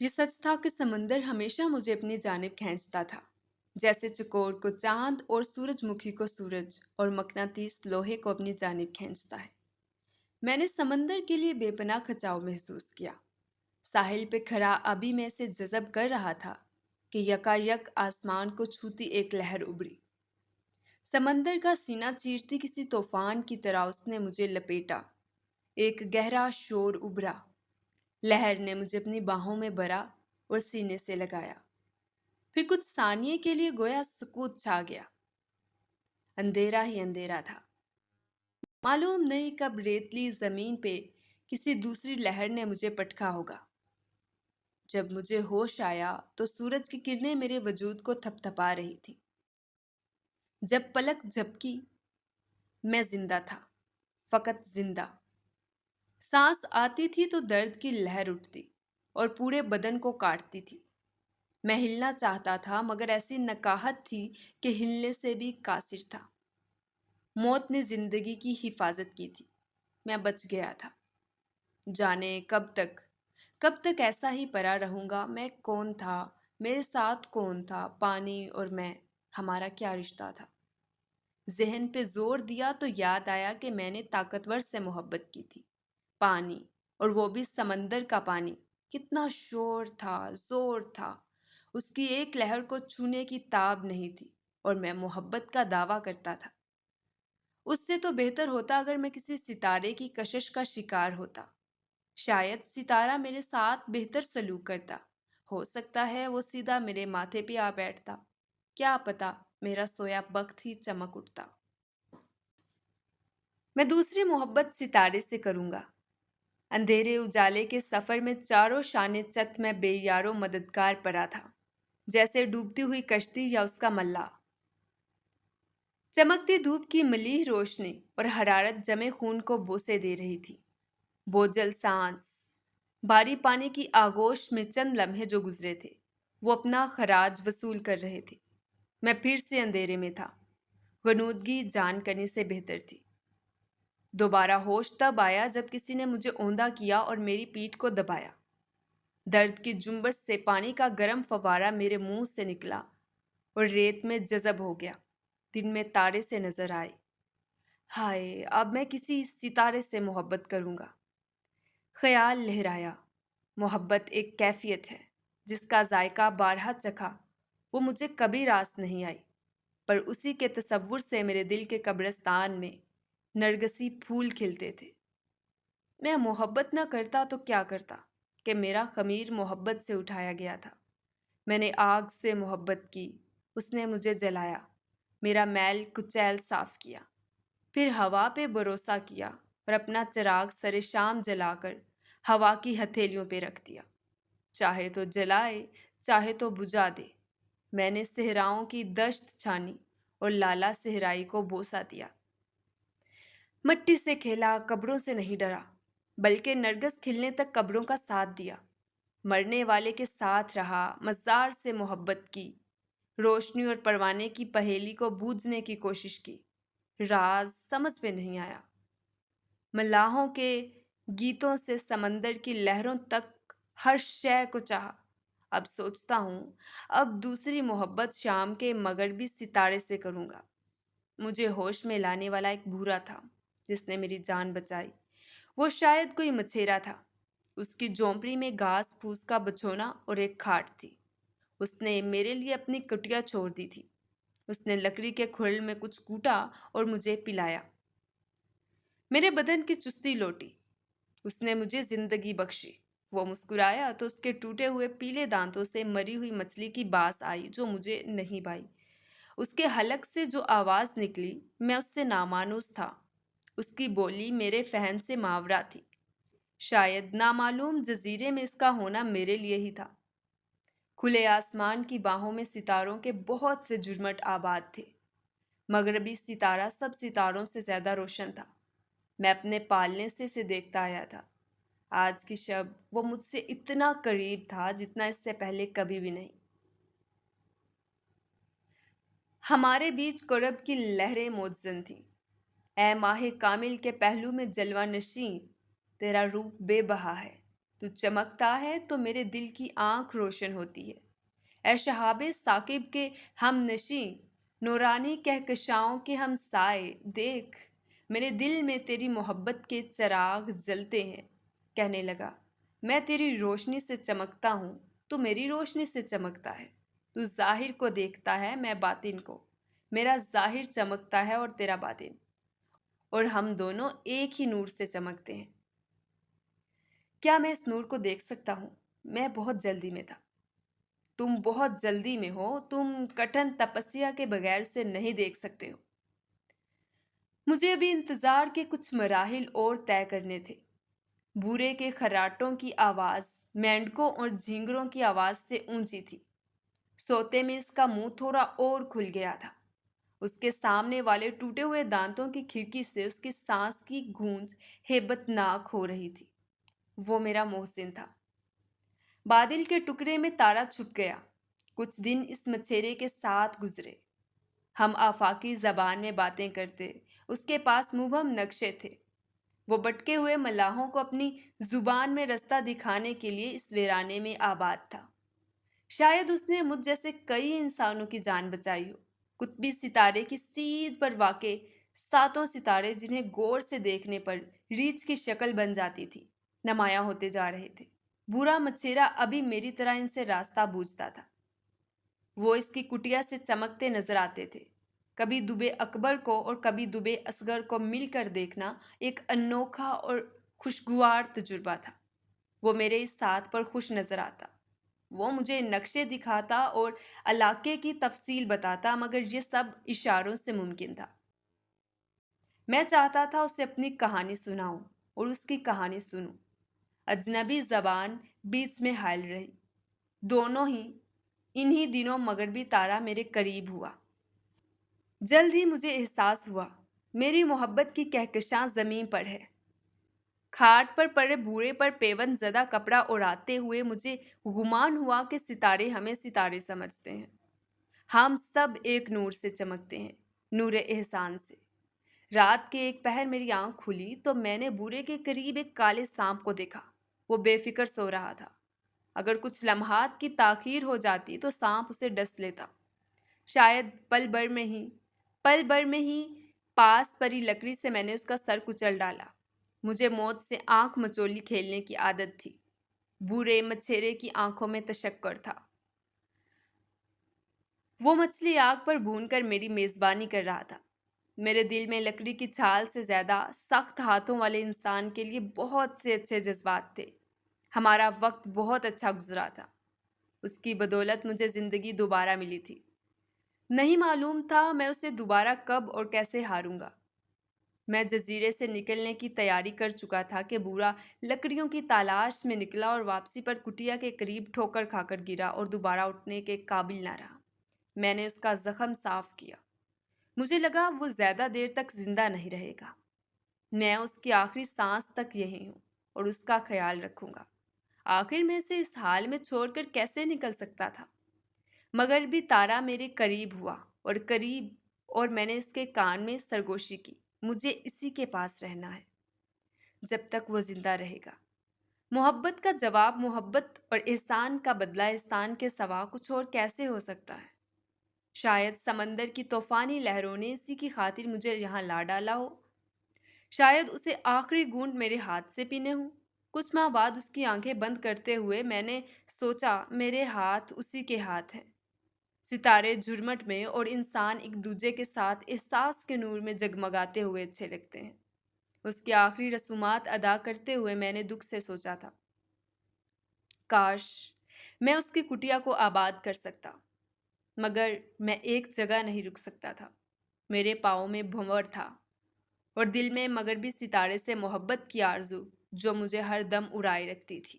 یہ سچ تھا کہ سمندر ہمیشہ مجھے اپنی جانب کھینچتا تھا، جیسے چکور کو چاند اور سورج مکھی کو سورج اور مقناطیس لوہے کو اپنی جانب کھینچتا ہے۔ میں نے سمندر کے لیے بے پناہ کھچاؤ محسوس کیا۔ ساحل پہ کھڑا ابھی میں اسے جذب کر رہا تھا کہ یکا یک آسمان کو چھوتی ایک لہر ابھری۔ سمندر کا سینہ چیرتی کسی طوفان کی طرح اس نے مجھے لپیٹا۔ ایک گہرا شور ابھرا۔ لہر نے مجھے اپنی باہوں میں بھرا اور سینے سے لگایا۔ پھر کچھ ثانیے کے لیے گویا سکوت چھا گیا۔ اندھیرا ہی اندھیرا تھا۔ معلوم نہیں کب ریتلی زمین پہ کسی دوسری لہر نے مجھے پٹکا ہوگا۔ جب مجھے ہوش آیا تو سورج کی کرنیں میرے وجود کو تھپ تھپا رہی تھی۔ جب پلک جھپکی میں زندہ تھا، فقط زندہ۔ سانس آتی تھی تو درد کی لہر اٹھتی اور پورے بدن کو کاٹتی تھی۔ میں ہلنا چاہتا تھا مگر ایسی نکاہت تھی کہ ہلنے سے بھی قاصر تھا۔ موت نے زندگی کی حفاظت کی تھی۔ میں بچ گیا تھا۔ جانے کب تک ایسا ہی پڑا رہوں گا۔ میں کون تھا؟ میرے ساتھ کون تھا؟ پانی اور میں، ہمارا کیا رشتہ تھا؟ ذہن پہ زور دیا تو یاد آیا کہ میں نے طاقتور سے محبت کی تھی، پانی، اور وہ بھی سمندر کا پانی۔ کتنا شور تھا، زور تھا، اس کی ایک لہر کو چھونے کی تاب نہیں تھی، اور میں محبت کا دعویٰ کرتا تھا۔ اس سے تو بہتر ہوتا اگر میں کسی ستارے کی کشش کا شکار ہوتا۔ شاید ستارہ میرے ساتھ بہتر سلوک کرتا۔ ہو سکتا ہے وہ سیدھا میرے ماتھے پہ آ بیٹھتا۔ کیا پتا میرا سویا بخت ہی چمک اٹھتا۔ میں دوسری محبت ستارے سے کروں گا۔ اندھیرے اجالے کے سفر میں چاروں شانے چت میں بے یارو مددگار پڑا تھا، جیسے ڈوبتی ہوئی کشتی یا اس کا ملاح۔ چمکتی دھوپ کی ملیح روشنی اور حرارت جمے خون کو بوسے دے رہی تھی۔ بوجھل سانس، بھاری پانی کی آغوش میں چند لمحے جو گزرے تھے وہ اپنا خراج وصول کر رہے تھے۔ میں پھر سے اندھیرے میں تھا۔ غنودگی جان کنی سے بہتر تھی۔ دوبارہ ہوش تب آیا جب کسی نے مجھے اوندا کیا اور میری پیٹھ کو دبایا۔ درد کی جنبش سے پانی کا گرم فوارہ میرے منہ سے نکلا اور ریت میں جذب ہو گیا۔ دن میں تارے سے نظر آئے۔ ہائے، اب میں کسی ستارے سے محبت کروں گا۔ خیال لہرایا۔ محبت ایک کیفیت ہے جس کا ذائقہ بارہا چکھا، وہ مجھے کبھی راس نہیں آئی، پر اسی کے تصور سے میرے دل کے قبرستان میں نرگسی پھول کھلتے تھے۔ میں محبت نہ کرتا تو کیا کرتا کہ میرا خمیر محبت سے اٹھایا گیا تھا۔ میں نے آگ سے محبت کی، اس نے مجھے جلایا، میرا میل کچیل صاف کیا۔ پھر ہوا پہ بھروسہ کیا اور اپنا چراغ سر شام جلا کر ہوا کی ہتھیلیوں پہ رکھ دیا۔ چاہے تو جلائے، چاہے تو بجھا دے۔ میں نے صحراؤں کی دشت چھانی اور لالا صحرائی کو بوسہ دیا۔ مٹی سے کھیلا، قبروں سے نہیں ڈرا، بلکہ نرگس کھلنے تک قبروں کا ساتھ دیا۔ مرنے والے کے ساتھ رہا، مزار سے محبت کی، روشنی اور پروانے کی پہیلی کو بوجھنے کی کوشش کی۔ راز سمجھ میں نہیں آیا۔ ملاحوں کے گیتوں سے سمندر کی لہروں تک ہر شے کو چاہا۔ اب سوچتا ہوں، اب دوسری محبت شام کے مغربی ستارے سے کروں گا۔ مجھے ہوش میں لانے والا ایک بھورا تھا جس نے میری جان بچائی۔ وہ شاید کوئی مچھیرا تھا۔ اس کی جھونپڑی میں گھاس پھوس کا بچھونا اور ایک کھاٹ تھی۔ اس نے میرے لیے اپنی کٹیا چھوڑ دی تھی۔ اس نے لکڑی کے کھرل میں کچھ کوٹا اور مجھے پلایا۔ میرے بدن کی چستی لوٹی۔ اس نے مجھے زندگی بخشی۔ وہ مسکرایا تو اس کے ٹوٹے ہوئے پیلے دانتوں سے مری ہوئی مچھلی کی بانس آئی جو مجھے نہیں بھائی۔ اس کے حلق سے جو آواز نکلی، میں اس سے نامانوس تھا۔ اس کی بولی میرے فہم سے ماورا تھی۔ شاید نامعلوم جزیرے میں اس کا ہونا میرے لیے ہی تھا۔ کھلے آسمان کی باہوں میں ستاروں کے بہت سے جھرمٹ آباد تھے۔ مغربی ستارہ سب ستاروں سے زیادہ روشن تھا۔ میں اپنے پالنے سے اسے دیکھتا آیا تھا۔ آج کی شب وہ مجھ سے اتنا قریب تھا جتنا اس سے پہلے کبھی بھی نہیں۔ ہمارے بیچ کرب کی لہریں موجزن تھیں۔ اے ماہ کامل کے پہلو میں جلوہ نشیں، تیرا روپ بے بہا ہے۔ تو چمکتا ہے تو میرے دل کی آنکھ روشن ہوتی ہے۔ اے شہاب ثاقب کے ہم نشیں، نورانی کہکشاؤں کے ہم سائے، دیکھ میرے دل میں تیری محبت کے چراغ جلتے ہیں۔ کہنے لگا، میں تیری روشنی سے چمکتا ہوں، تو میری روشنی سے چمکتا ہے۔ تو ظاہر کو دیکھتا ہے، میں باطن کو، میرا ظاہر چمکتا ہے اور تیرا باطن، اور ہم دونوں ایک ہی نور سے چمکتے ہیں۔ کیا میں اس نور کو دیکھ سکتا ہوں؟ میں بہت جلدی میں تھا۔ تم بہت جلدی میں ہو، تم کٹھن تپسیا کے بغیر اسے نہیں دیکھ سکتے ہو۔ مجھے ابھی انتظار کے کچھ مراحل اور طے کرنے تھے۔ بورے کے خراٹوں کی آواز مینڈکوں اور جھینگروں کی آواز سے اونچی تھی۔ سوتے میں اس کا منہ تھوڑا اور کھل گیا تھا۔ اس کے سامنے والے ٹوٹے ہوئے دانتوں کی کھڑکی سے اس کی سانس کی گونج ہیبت ناک ہو رہی تھی۔ وہ میرا محسن تھا۔ بادل کے ٹکڑے میں تارا چھپ گیا۔ کچھ دن اس مچھیرے کے ساتھ گزرے۔ ہم آفاقی زبان میں باتیں کرتے، اس کے پاس مبہم نقشے تھے۔ وہ بٹکے ہوئے ملاحوں کو اپنی زبان میں رستہ دکھانے کے لیے اس ویرانے میں آباد تھا۔ شاید اس نے مجھ جیسے کئی انسانوں کی جان بچائی ہو۔ قطبی ستارے کی سیدھ پر واقع ساتوں ستارے، جنہیں غور سے دیکھنے پر ریچھ کی شکل بن جاتی تھی، نمایاں ہوتے جا رہے تھے۔ برا مچھیرا ابھی میری طرح ان سے راستہ پوچھتا تھا۔ وہ اس کی کٹیا سے چمکتے نظر آتے تھے۔ کبھی دبے اکبر کو اور کبھی دبے اصغر کو مل کر دیکھنا ایک انوکھا اور خوشگوار تجربہ تھا۔ وہ میرے اس ساتھ پر خوش نظر آتا۔ وہ مجھے نقشے دکھاتا اور علاقے کی تفصیل بتاتا، مگر یہ سب اشاروں سے ممکن تھا۔ میں چاہتا تھا اسے اپنی کہانی سناؤں اور اس کی کہانی سنوں۔ اجنبی زبان بیچ میں حائل رہی۔ دونوں ہی انہی دنوں مغربی تارا میرے قریب ہوا۔ جلد ہی مجھے احساس ہوا میری محبت کی کہکشاں زمین پر ہے۔ کھاٹ پر پڑے بورے پر پیوند زدہ کپڑا اڑاتے ہوئے مجھے گمان ہوا کہ ستارے ہمیں ستارے سمجھتے ہیں۔ ہم سب ایک نور سے چمکتے ہیں، نور احسان سے۔ رات کے ایک پہر میری آنکھ کھلی تو میں نے بورے کے قریب ایک کالے سانپ کو دیکھا۔ وہ بے فکر سو رہا تھا۔ اگر کچھ لمحات کی تاخیر ہو جاتی تو سانپ اسے ڈس لیتا۔ شاید پل بھر میں ہی پاس پری لکڑی سے میں نے اس کا سر کچل ڈالا۔ مجھے موت سے آنکھ مچولی کھیلنے کی عادت تھی۔ بورے مچھیرے کی آنکھوں میں تشکر تھا۔ وہ مچھلی آگ پر بھون کر میری میزبانی کر رہا تھا۔ میرے دل میں لکڑی کی چھال سے زیادہ سخت ہاتھوں والے انسان کے لیے بہت سے اچھے جذبات تھے۔ ہمارا وقت بہت اچھا گزرا تھا۔ اس کی بدولت مجھے زندگی دوبارہ ملی تھی۔ نہیں معلوم تھا میں اسے دوبارہ کب اور کیسے ہاروں گا۔ میں جزیرے سے نکلنے کی تیاری کر چکا تھا کہ بورا لکڑیوں کی تلاش میں نکلا اور واپسی پر کٹیا کے قریب ٹھوکر کھا کر گرا اور دوبارہ اٹھنے کے قابل نہ رہا۔ میں نے اس کا زخم صاف کیا۔ مجھے لگا وہ زیادہ دیر تک زندہ نہیں رہے گا۔ میں اس کی آخری سانس تک یہی ہوں اور اس کا خیال رکھوں گا۔ آخر میں اسے اس حال میں چھوڑ کر کیسے نکل سکتا تھا؟ مغربی تارا میرے قریب ہوا اور میں نے اس کے کان میں سرگوشی کی، مجھے اسی کے پاس رہنا ہے جب تک وہ زندہ رہے گا۔ محبت کا جواب محبت اور احسان کا بدلہ احسان کے سوا کچھ اور کیسے ہو سکتا ہے؟ شاید سمندر کی طوفانی لہروں نے اسی کی خاطر مجھے یہاں لا ڈالا ہو۔ شاید اسے آخری گھونٹ میرے ہاتھ سے پینے ہوں۔ کچھ ماہ بعد اس کی آنکھیں بند کرتے ہوئے میں نے سوچا میرے ہاتھ اسی کے ہاتھ ہیں۔ ستارے جھرمٹ میں اور انسان ایک دوسرے کے ساتھ احساس کے نور میں جگمگاتے ہوئے اچھے لگتے ہیں۔ اس کی آخری رسومات ادا کرتے ہوئے میں نے دکھ سے سوچا تھا، کاش میں اس کی کٹیا کو آباد کر سکتا، مگر میں ایک جگہ نہیں رک سکتا تھا۔ میرے پاؤں میں بھنور تھا اور دل میں مغربی ستارے سے محبت کی آرزو جو مجھے ہر دم اڑائے رکھتی تھی۔